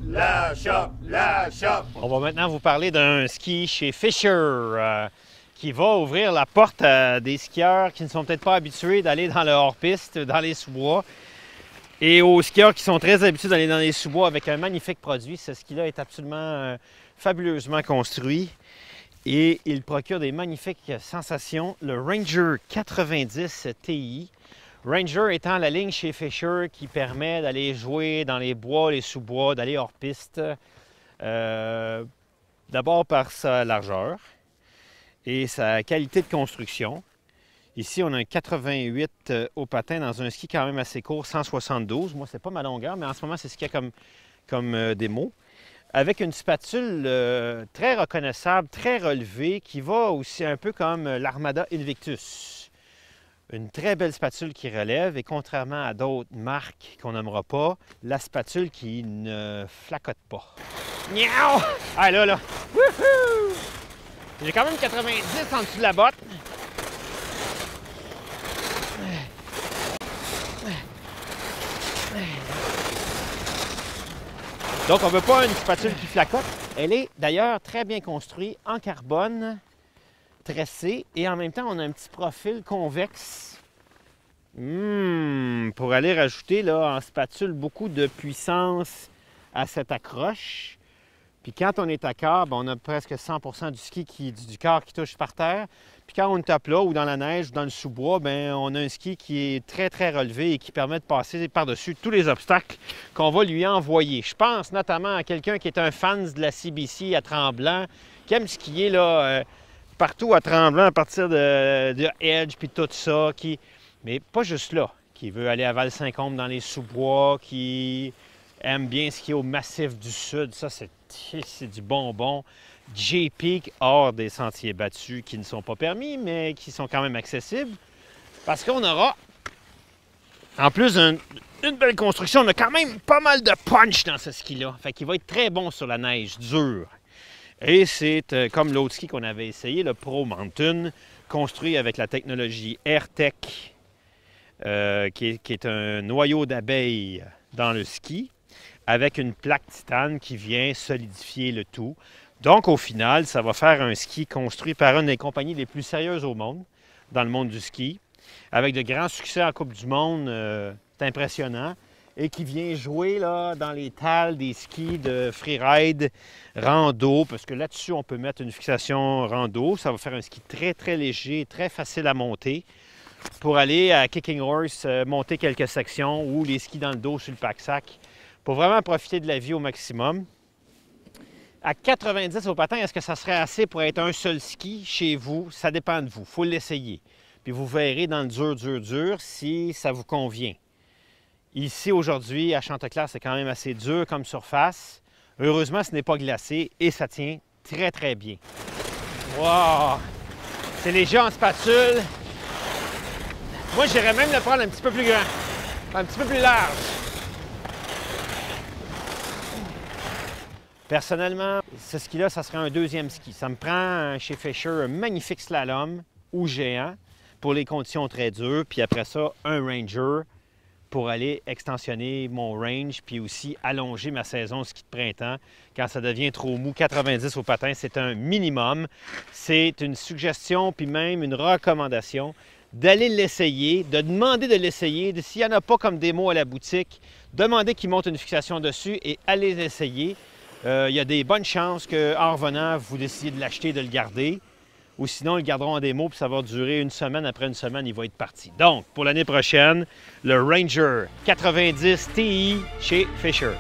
la shop. On va maintenant vous parler d'un ski chez Fischer qui va ouvrir la porte à des skieurs qui ne sont peut-être pas habitués d'aller dans le hors-piste, dans les sous-bois, et aux skieurs qui sont très habitués d'aller dans les sous-bois avec un magnifique produit. Ce ski-là est absolument fabuleusement construit et il procure des magnifiques sensations. Le Ranger 90 Ti. Ranger étant la ligne chez Fischer qui permet d'aller jouer dans les bois, les sous-bois, d'aller hors-piste. D'abord par sa largeur et sa qualité de construction. Ici, on a un 88 au patin dans un ski quand même assez court, 172. Moi, c'est pas ma longueur, mais en ce moment, c'est ce qu'il y a comme démo. Avec une spatule très reconnaissable, très relevée, qui va aussi un peu comme l'Armada Invictus. Une très belle spatule qui relève et contrairement à d'autres marques qu'on n'aimera pas, la spatule qui ne flacote pas. Miaou! Ah là! Wouhou! J'ai quand même 90 en dessous de la botte. Donc on ne veut pas une spatule qui flacote. Elle est d'ailleurs très bien construite en carbone, tressée, et en même temps on a un petit profil convexe pour aller rajouter là, en spatule beaucoup de puissance à cette accroche. Puis quand on est à quart, on a presque 100% du ski du quart qui touche par terre. Puis quand on est à plat ou dans la neige ou dans le sous-bois, on a un ski qui est très, très relevé et qui permet de passer par-dessus tous les obstacles qu'on va lui envoyer. Je pense notamment à quelqu'un qui est un fan de la CBC à Tremblant, qui aime skier là, partout à Tremblant à partir de Edge puis tout ça, mais pas juste là, qui veut aller à Val-Saint-Côme dans les sous-bois, qui aime bien skier au Massif du Sud. Ça, c'est du bonbon. J-Peak hors des sentiers battus qui ne sont pas permis, mais qui sont quand même accessibles. Parce qu'on aura, en plus d'une belle construction, on a quand même pas mal de punch dans ce ski-là. Fait qu'il va être très bon sur la neige dure. Et c'est comme l'autre ski qu'on avait essayé, le Pro Mountain, construit avec la technologie AirTech, qui est un noyau d'abeille dans le ski, avec une plaque titane qui vient solidifier le tout. Donc, au final, ça va faire un ski construit par une des compagnies les plus sérieuses au monde, dans le monde du ski, avec de grands succès en Coupe du Monde, c'est impressionnant, et qui vient jouer là, dans les talles des skis de freeride, rando, parce que là-dessus, on peut mettre une fixation rando. Ça va faire un ski très, très léger, très facile à monter, pour aller à Kicking Horse, monter quelques sections, ou les skis dans le dos sur le pack-sac, pour vraiment profiter de la vie au maximum. À 90 au patin, est-ce que ça serait assez pour être un seul ski chez vous? Ça dépend de vous. Il faut l'essayer. Puis vous verrez dans le dur si ça vous convient. Ici, aujourd'hui, à Chanteclair, c'est quand même assez dur comme surface. Heureusement, ce n'est pas glacé et ça tient très, très bien. Wow! C'est léger en spatule. Moi, j'irais même le prendre un petit peu plus grand, un petit peu plus large. Personnellement, ce ski-là, ça serait un deuxième ski. Ça me prend chez Fischer un magnifique slalom ou géant pour les conditions très dures, puis après ça, un Ranger pour aller extensionner mon range, puis aussi allonger ma saison ski de printemps. Quand ça devient trop mou, 90 au patin, c'est un minimum. C'est une suggestion, puis même une recommandation d'aller l'essayer, de demander de l'essayer. S'il n'y en a pas comme démo à la boutique, demandez qu'ils montent une fixation dessus et allez l'essayer. Il y a des bonnes chances qu'en revenant, vous décidiez de l'acheter, de le garder. Ou sinon, ils le garderont en démo, puis ça va durer une semaine. Après une semaine, il va être parti. Donc, pour l'année prochaine, le Ranger 90 Ti chez Fischer.